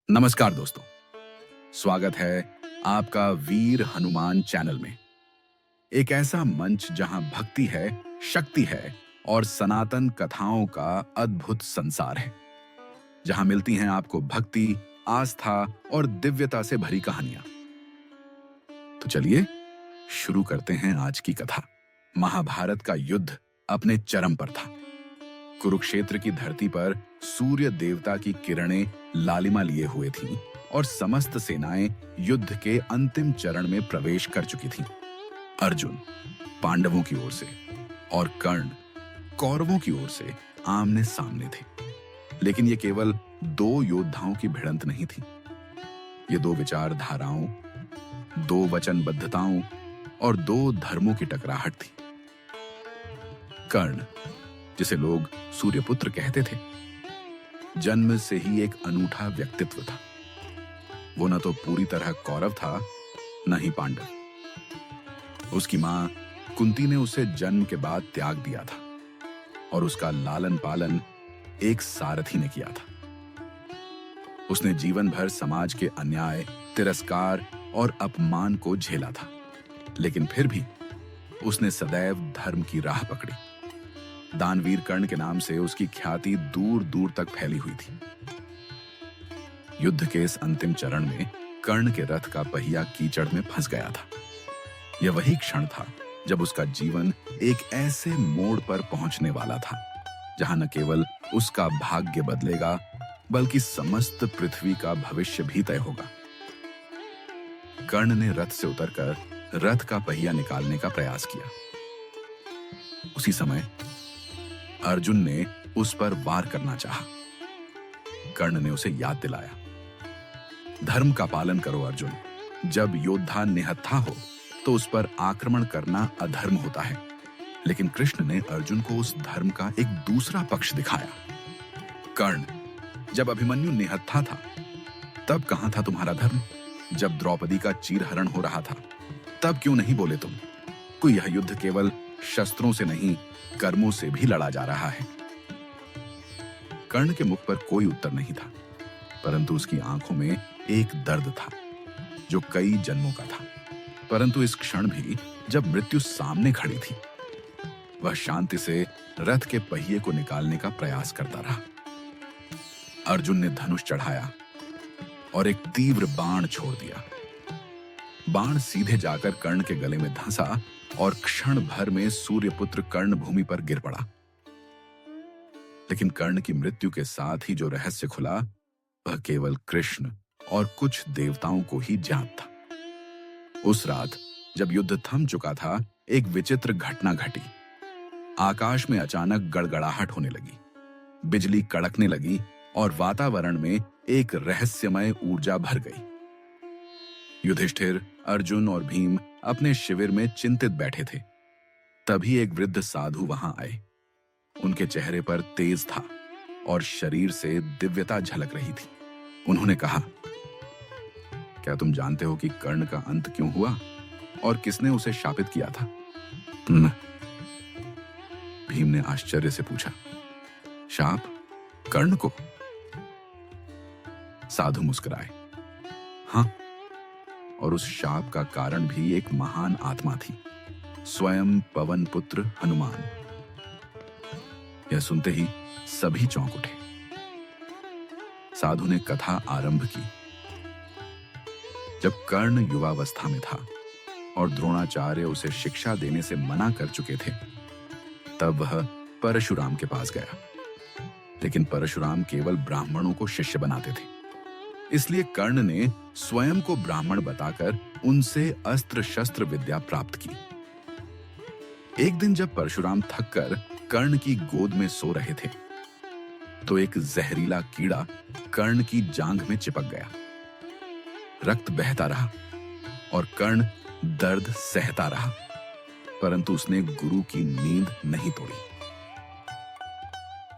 नमस्कार दोस्तों, स्वागत है आपका वीर हनुमान चैनल में। एक ऐसा मंच जहां भक्ति है, शक्ति है और सनातन कथाओं का अद्भुत संसार है। जहां मिलती हैं आपको भक्ति, आस्था और दिव्यता से भरी कहानियां। तो चलिए शुरू करते हैं आज की कथा। महाभारत का युद्ध अपने चरम पर था। कुरुक्षेत्र की धरती पर सूर्य देवता की किरणें लालिमा लिए हुए थीं और समस्त सेनाएं युद्ध के अंतिम चरण में प्रवेश कर चुकी थीं। अर्जुन पांडवों की ओर से और कर्ण कौरवों की ओर से आमने सामने थे। लेकिन ये केवल दो योद्धाओं की भिड़ंत नहीं थी। ये दो विचारधाराओं, दो वचनबद्धताओं और दो धर्मों की टकराहट थी। कर्ण, जिसे लोग सूर्यपुत्र कहते थे, जन्म से ही एक अनूठा व्यक्तित्व था। वो न तो पूरी तरह कौरव था, न ही पांडव। उसकी मां कुंती ने उसे जन्म के बाद त्याग दिया था और उसका लालन पालन एक सारथी ने किया था। उसने जीवन भर समाज के अन्याय, तिरस्कार और अपमान को झेला था, लेकिन फिर भी उसने सदैव धर्म की राह पकड़ी। दानवीर कर्ण के नाम से उसकी ख्याति दूर दूर तक फैली हुई थी। युद्ध के इस अंतिम चरण में कर्ण के रथ का पहिया कीचड़ में फंस गया था। यह वही क्षण था जब उसका जीवन एक ऐसे मोड़ पर पहुंचने वाला था जहां न केवल उसका भाग्य बदलेगा, बल्कि समस्त पृथ्वी का भविष्य भी तय होगा। कर्ण ने रथ से उतरकर रथ का पहिया निकालने का प्रयास किया। उसी समय अर्जुन ने उस पर वार करना चाहा। कर्ण ने उसे याद दिलाया, धर्म का पालन करो अर्जुन। जब योद्धा निहत्था हो तो उस पर आक्रमण करना अधर्म होता है। लेकिन कृष्ण ने अर्जुन को उस धर्म का एक दूसरा पक्ष दिखाया। कर्ण, जब अभिमन्यु निहत्था था तब कहां था तुम्हारा धर्म? जब द्रौपदी का चीरहरण हो रहा था तब क्यों नहीं बोले तुम? कोई यह युद्ध केवल शस्त्रों से नहीं, कर्मों से भी लड़ा जा रहा है। कर्ण के मुख पर कोई उत्तर नहीं था, परंतु उसकी आंखों में एक दर्द था जो कई जन्मों का था। परंतु इस क्षण भी जब मृत्यु सामने खड़ी थी, वह शांति से रथ के पहिए को निकालने का प्रयास करता रहा। अर्जुन ने धनुष चढ़ाया और एक तीव्र बाण छोड़ दिया। बाण सीधे जाकर कर्ण के गले में धंसा और क्षण भर में सूर्यपुत्र कर्ण भूमि पर गिर पड़ा। लेकिन कर्ण की मृत्यु के साथ ही जो रहस्य खुला, वह केवल कृष्ण और कुछ देवताओं को ही ज्ञात था। उस रात जब युद्ध थम चुका था, एक विचित्र घटना घटी। आकाश में अचानक गड़गड़ाहट होने लगी, बिजली कड़कने लगी और वातावरण में एक रहस्यमय ऊर्जा भर गई। युधिष्ठिर, अर्जुन और भीम अपने शिविर में चिंतित बैठे थे। तभी एक वृद्ध साधु वहां आए। उनके चेहरे पर तेज था और शरीर से दिव्यता झलक रही थी। उन्होंने कहा, क्या तुम जानते हो कि कर्ण का अंत क्यों हुआ और किसने उसे शापित किया था? न। भीम ने आश्चर्य से पूछा, शाप कर्ण को? साधु मुस्कुराए, हाँ, और उस शाप का कारण भी एक महान आत्मा थी, स्वयं पवन पुत्र हनुमान। यह सुनते ही सभी चौंक उठे। साधु ने कथा आरंभ की। जब कर्ण युवावस्था में था और द्रोणाचार्य उसे शिक्षा देने से मना कर चुके थे, तब वह परशुराम के पास गया। लेकिन परशुराम केवल ब्राह्मणों को शिष्य बनाते थे, इसलिए कर्ण ने स्वयं को ब्राह्मण बताकर उनसे अस्त्र शस्त्र विद्या प्राप्त की। एक दिन जब परशुराम थककर कर्ण की गोद में सो रहे थे, तो एक जहरीला कीड़ा कर्ण की जांघ में चिपक गया। रक्त बहता रहा और कर्ण दर्द सहता रहा, परंतु उसने गुरु की नींद नहीं तोड़ी।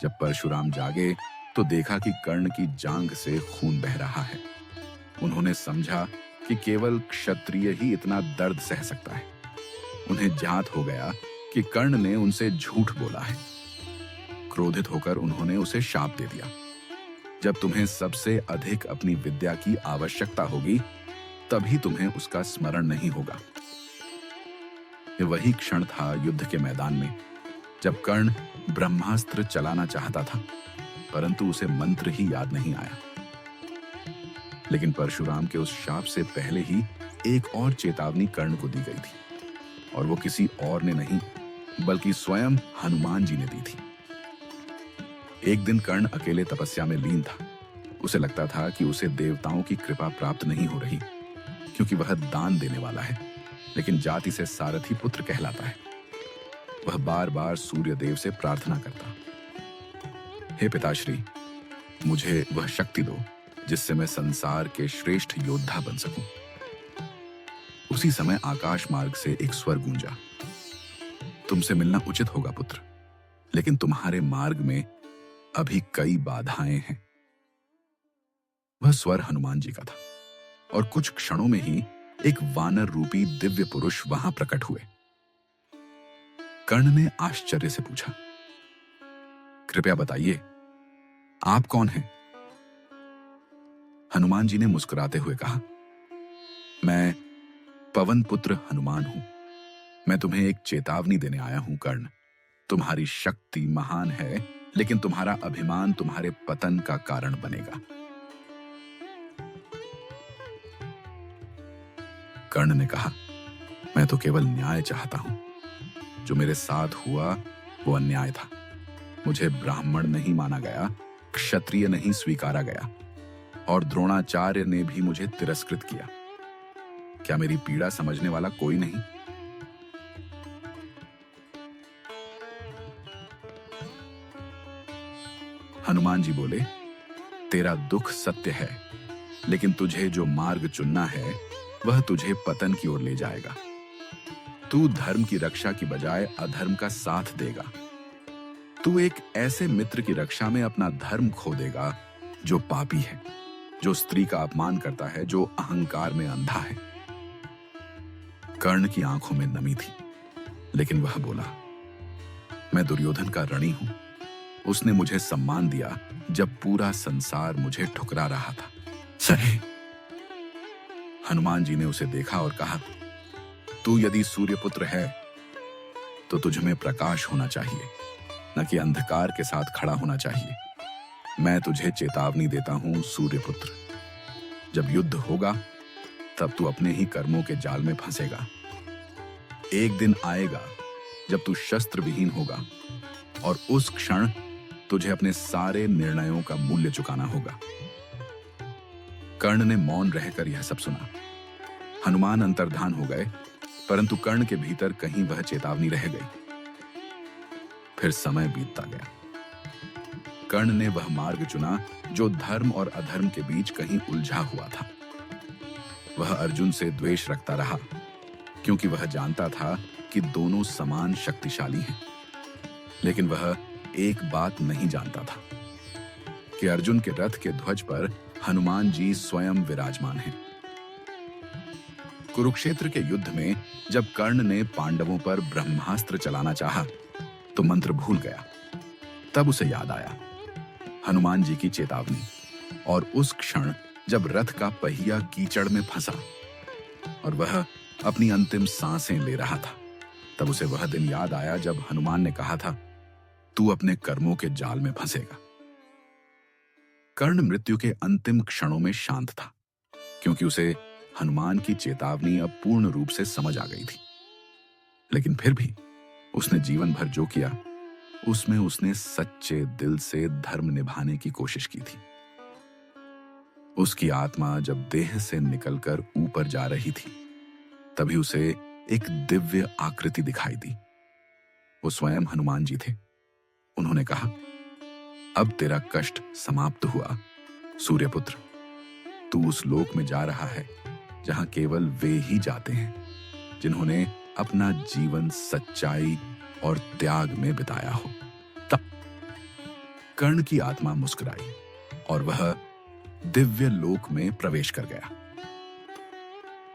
जब परशुराम जागे तो देखा कि कर्ण की जांघ से खून बह रहा है। उन्होंने समझा कि केवल क्षत्रिय ही इतना दर्द सह सकता है। उन्हें ज्ञात हो गया कि कर्ण ने उनसे झूठ बोला है। क्रोधित होकर उन्होंने उसे शाप दे दिया। जब तुम्हें सबसे अधिक अपनी विद्या की आवश्यकता होगी, तभी तुम्हें उसका स्मरण नहीं होगा। ये वही क्षण था युद्ध के मैदान में, जब कर्ण ब्रह्मास्त्र चलाना चाहता था, परंतु उसे मंत्र ही याद नहीं आया। लेकिन परशुराम के उस शाप से पहले ही एक और चेतावनी कर्ण को दी गई थी, और वो किसी और ने नहीं बल्कि स्वयं हनुमान जी ने दी थी। एक दिन कर्ण अकेले तपस्या में लीन था। उसे लगता था कि उसे देवताओं की कृपा प्राप्त नहीं हो रही, क्योंकि वह दान देने वाला है, लेकिन जाति से सारथी पुत्र कहलाता है। वह बार बार सूर्य देव से प्रार्थना करता, हे पिताश्री, मुझे वह शक्ति दो जिससे मैं संसार के श्रेष्ठ योद्धा बन सकूं। उसी समय आकाश मार्ग से एक स्वर गूंजा, तुमसे मिलना उचित होगा पुत्र, लेकिन तुम्हारे मार्ग में अभी कई बाधाएं हैं। वह स्वर हनुमान जी का था, और कुछ क्षणों में ही एक वानर रूपी दिव्य पुरुष वहां प्रकट हुए। कर्ण ने आश्चर्य से पूछा, कृपया बताइए, आप कौन हैं? हनुमान जी ने मुस्कुराते हुए कहा, मैं पवन पुत्र हनुमान हूं। मैं तुम्हें एक चेतावनी देने आया हूं कर्ण। तुम्हारी शक्ति महान है, लेकिन तुम्हारा अभिमान तुम्हारे पतन का कारण बनेगा। कर्ण ने कहा, मैं तो केवल न्याय चाहता हूं। जो मेरे साथ हुआ वो अन्याय था। मुझे ब्राह्मण नहीं माना गया, क्षत्रिय नहीं स्वीकारा गया, और द्रोणाचार्य ने भी मुझे तिरस्कृत किया। क्या मेरी पीड़ा समझने वाला कोई नहीं? हनुमान जी बोले, तेरा दुख सत्य है, लेकिन तुझे जो मार्ग चुनना है वह तुझे पतन की ओर ले जाएगा। तू धर्म की रक्षा की बजाय अधर्म का साथ देगा। तू एक ऐसे मित्र की रक्षा में अपना धर्म खो देगा जो पापी है, जो स्त्री का अपमान करता है, जो अहंकार में अंधा है। कर्ण की आंखों में नमी थी, लेकिन वह बोला, मैं दुर्योधन का ऋणी हूं। उसने मुझे सम्मान दिया जब पूरा संसार मुझे ठुकरा रहा था। सही। हनुमान जी ने उसे देखा और कहा, तू यदि सूर्यपुत्र है तो तुझ में प्रकाश होना चाहिए, न कि अंधकार के साथ खड़ा होना चाहिए। मैं तुझे चेतावनी देता हूं सूर्यपुत्र, जब युद्ध होगा तब तू अपने ही कर्मों के जाल में फंसेगा। एक दिन आएगा जब तू शस्त्र विहीन होगा, और उस क्षण तुझे अपने सारे निर्णयों का मूल्य चुकाना होगा। कर्ण ने मौन रहकर यह सब सुना। हनुमान अंतर्धान हो गए, परंतु कर्ण के भीतर कहीं वह चेतावनी रह गई। फिर समय बीतता गया। कर्ण ने वह मार्ग चुना जो धर्म और अधर्म के बीच कहीं उलझा हुआ था। वह अर्जुन से द्वेष रखता रहा, क्योंकि वह जानता था कि दोनों समान शक्तिशाली हैं। लेकिन वह एक बात नहीं जानता था कि अर्जुन के रथ के ध्वज पर हनुमान जी स्वयं विराजमान हैं। कुरुक्षेत्र के युद्ध में जब कर्ण ने पांडवों पर ब्रह्मास्त्र चलाना चाहा, तो मंत्र भूल गया। तब उसे याद आया हनुमान जी की चेतावनी, और उस क्षण जब रथ का पहिया कीचड़ में फंसा और वह अपनी अंतिम सांसें ले रहा था, तब उसे वह दिन याद आया जब हनुमान ने कहा था, तू अपने कर्मों के जाल में फंसेगा। कर्ण मृत्यु के अंतिम क्षणों में शांत था, क्योंकि उसे हनुमान की चेतावनी अब पूर्ण रूप से समझ आ गई थी। लेकिन फिर भी उसने जीवन भर जो किया, उसमें उसने सच्चे दिल से धर्म निभाने की कोशिश की थी। उसकी आत्मा जब देह से निकलकर ऊपर जा रही थी, तभी उसे एक दिव्य आकृति दिखाई दी। वो स्वयं हनुमान जी थे। उन्होंने कहा, अब तेरा कष्ट समाप्त हुआ सूर्यपुत्र। तू उस लोक में जा रहा है जहां केवल वे ही जाते हैं जिन्होंने अपना जीवन सच्चाई और त्याग में बिताया हो। तब कर्ण की आत्मा मुस्कुराई और वह दिव्य लोक में प्रवेश कर गया।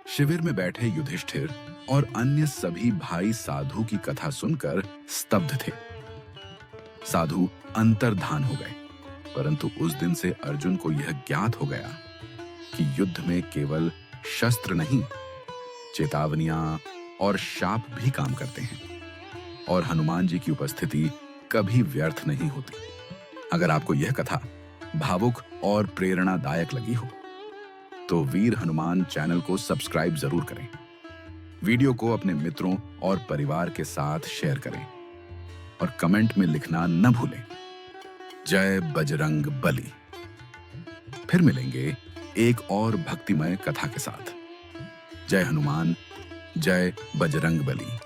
शिविर में बैठे युधिष्ठिर और अन्य सभी भाई साधु की कथा सुनकर स्तब्ध थे। साधु अंतर्धान हो गए। परंतु उस दिन से अर्जुन को यह ज्ञात हो गया कि युद्ध में केवल शस्त्र नहीं, चेतावनियां और शाप भी काम करते हैं और हनुमान जी की उपस्थिति कभी व्यर्थ नहीं होती। अगर आपको यह कथा भावुक और प्रेरणादायक लगी हो तो वीर हनुमान चैनल को सब्सक्राइब जरूर करें। वीडियो को अपने मित्रों और परिवार के साथ शेयर करें और कमेंट में लिखना न भूलें। जय बजरंग बली। फिर मिलेंगे एक और भक्तिमय कथा के साथ। जय हनुमान, जय बजरंग बली।